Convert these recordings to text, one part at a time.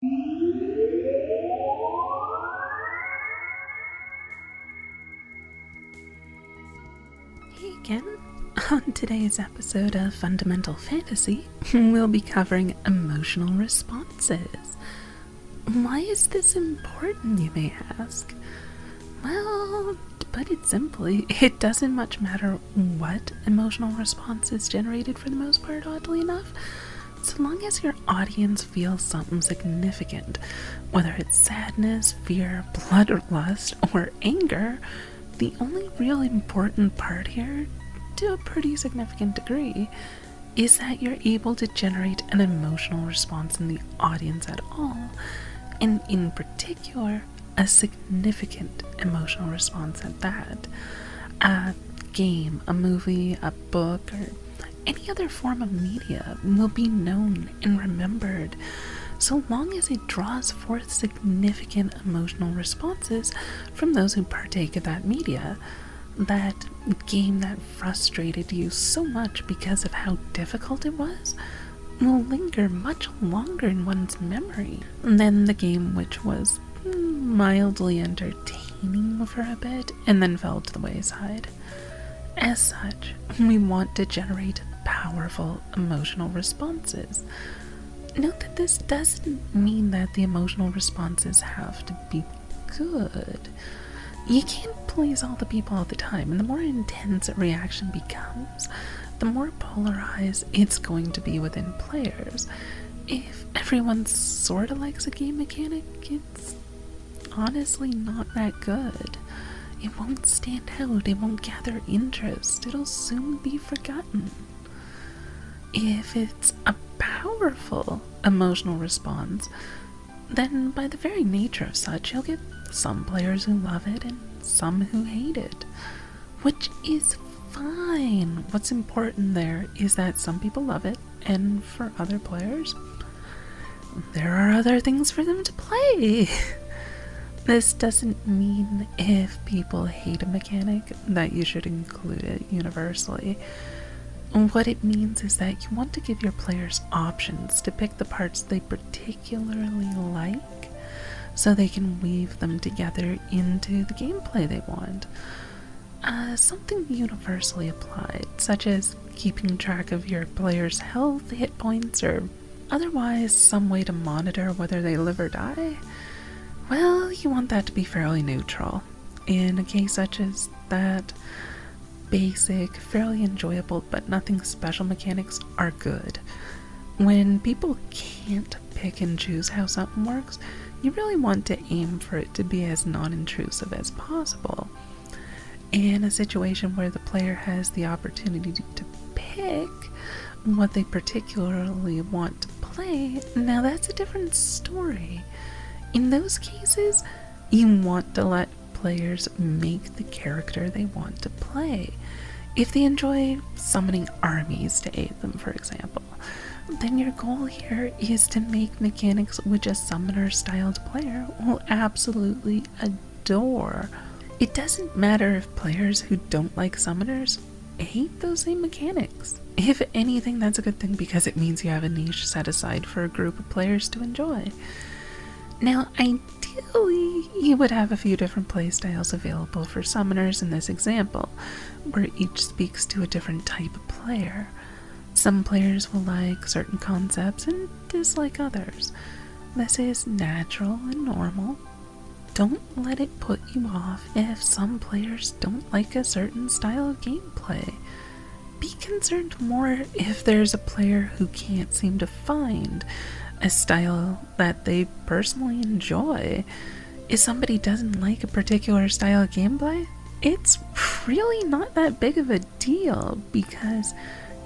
Hey again. On today's episode of Fundamental Fantasy, we'll be covering emotional responses. Why is this important, you may ask? Well, to put it simply, it doesn't much matter what emotional response is generated for the most part, oddly enough. So long as your audience feels something significant, whether it's sadness, fear, bloodlust, or anger, the only real important part here, to a pretty significant degree, is that you're able to generate an emotional response in the audience at all, and in particular, a significant emotional response at that. A game, a movie, a book, or any other form of media will be known and remembered so long as it draws forth significant emotional responses from those who partake of that media. That game that frustrated you so much because of how difficult it was will linger much longer in one's memory than the game which was mildly entertaining for a bit and then fell to the wayside. As such, we want to generate powerful emotional responses. Note that this doesn't mean that the emotional responses have to be good. You can't please all the people all the time, and the more intense a reaction becomes, the more polarized it's going to be within players. If everyone sort of likes a game mechanic, it's honestly not that good. It won't stand out, it won't gather interest, it'll soon be forgotten. If it's a powerful emotional response, then by the very nature of such, you'll get some players who love it and some who hate it, which is fine. What's important there is that some people love it, and for other players, there are other things for them to play. This doesn't mean if people hate a mechanic that you should include it universally. What it means is that you want to give your players options to pick the parts they particularly like so they can weave them together into the gameplay they want. Something universally applied, such as keeping track of your players' health, hit points, or otherwise some way to monitor whether they live or die. Well, you want that to be fairly neutral. In a case such as that, basic, fairly enjoyable, but nothing special mechanics are good. When people can't pick and choose how something works, you really want to aim for it to be as non-intrusive as possible. In a situation where the player has the opportunity to pick what they particularly want to play, now that's a different story. In those cases, you want to let players make the character they want to play. If they enjoy summoning armies to aid them, for example, then your goal here is to make mechanics which a summoner-styled player will absolutely adore. It doesn't matter if players who don't like summoners hate those same mechanics. If anything, that's a good thing because it means you have a niche set aside for a group of players to enjoy. Now, ideally, you would have a few different playstyles available for summoners in this example, where each speaks to a different type of player. Some players will like certain concepts and dislike others. This is natural and normal. Don't let it put you off if some players don't like a certain style of gameplay. Be concerned more if there's a player who can't seem to find a style that they personally enjoy. If somebody doesn't like a particular style of gameplay, it's really not that big of a deal because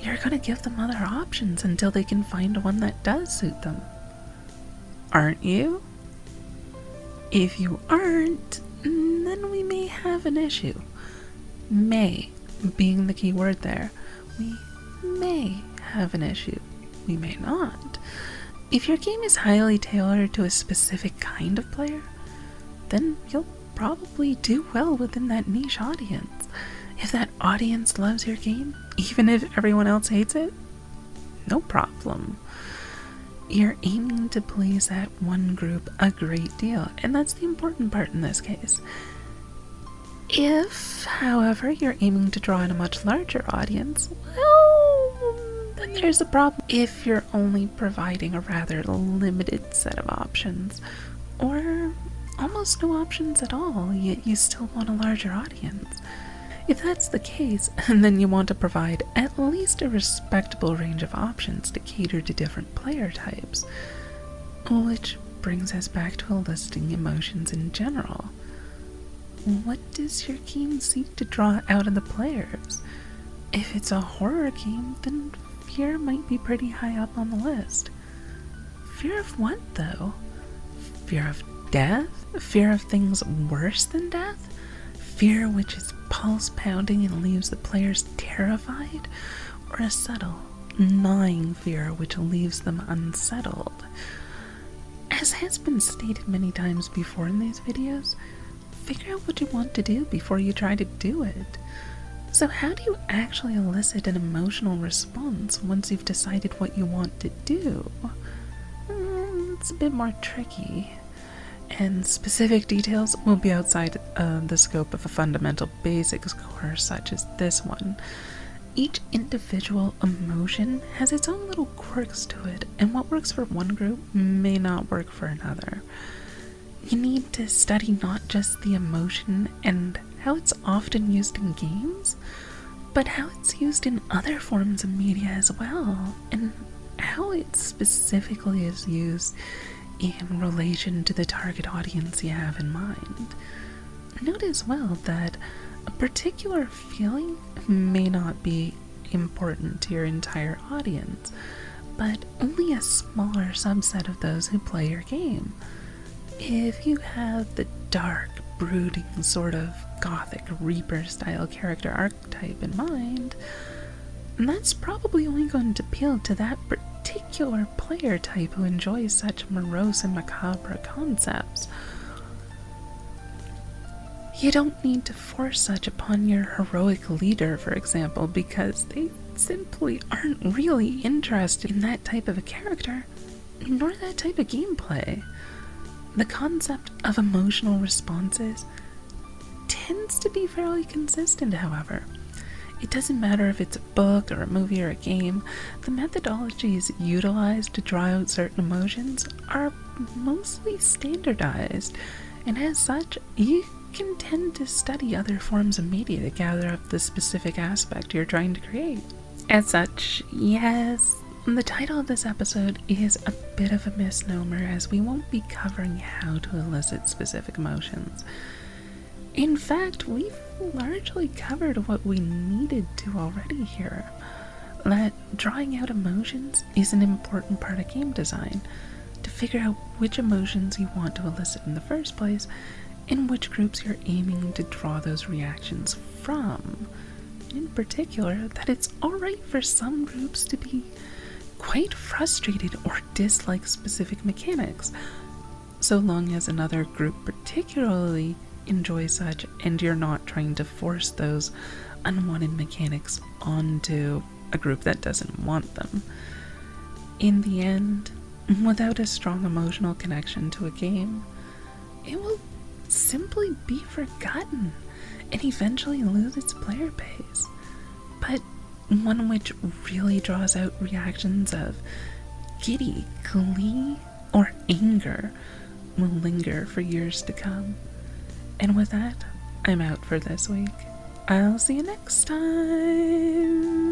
you're going to give them other options until they can find one that does suit them. Aren't you? If you aren't, then we may have an issue. May being the key word there. We may have an issue. We may not. If your game is highly tailored to a specific kind of player, then you'll probably do well within that niche audience. If that audience loves your game, even if everyone else hates it, no problem. you're aiming to please that one group a great deal, and that's the important part in this case. If, however, you're aiming to draw in a much larger audience, well, then there's a problem if you're only providing a rather limited set of options, or almost no options at all, yet you still want a larger audience. If that's the case, then you want to provide at least a respectable range of options to cater to different player types, which brings us back to eliciting emotions in general. What does your game seek to draw out of the players? If it's a horror game, then fear might be pretty high up on the list. Fear of what, though? Fear of death? Fear of things worse than death? Fear which is pulse pounding and leaves the players terrified? Or a subtle, gnawing fear which leaves them unsettled? As has been stated many times before in these videos, figure out what you want to do before you try to do it. So how do you actually elicit an emotional response once you've decided what you want to do? It's a bit more tricky, and specific details will be outside the scope of a fundamental basics course such as this one. Each individual emotion has its own little quirks to it, and what works for one group may not work for another. You need to study not just the emotion and how it's often used in games, but how it's used in other forms of media as well, and how it specifically is used in relation to the target audience you have in mind. Note as well that a particular feeling may not be important to your entire audience, but only a smaller subset of those who play your game. If you have the dark, brooding sort of gothic Reaper style character archetype in mind, that's probably only going to appeal to that particular player type who enjoys such morose and macabre concepts. You don't need to force such upon your heroic leader, for example, because they simply aren't really interested in that type of a character, nor that type of gameplay. The concept of emotional responses tends to be fairly consistent, however. It doesn't matter if it's a book or a movie or a game, the methodologies utilized to draw out certain emotions are mostly standardized, and as such, you can tend to study other forms of media to gather up the specific aspect you're trying to create. As such, yes, the title of this episode is a bit of a misnomer, as we won't be covering how to elicit specific emotions. In fact, we've largely covered what we needed to already here. That drawing out emotions is an important part of game design, to figure out which emotions you want to elicit in the first place, and which groups you're aiming to draw those reactions from. In particular, that it's alright for some groups to be quite frustrated or dislike specific mechanics, so long as another group particularly enjoys such and you're not trying to force those unwanted mechanics onto a group that doesn't want them. In the end, without a strong emotional connection to a game, it will simply be forgotten and eventually lose its player base. But one which really draws out reactions of giddy, glee, or anger will linger for years to come. And with that, I'm out for this week. I'll see you next time.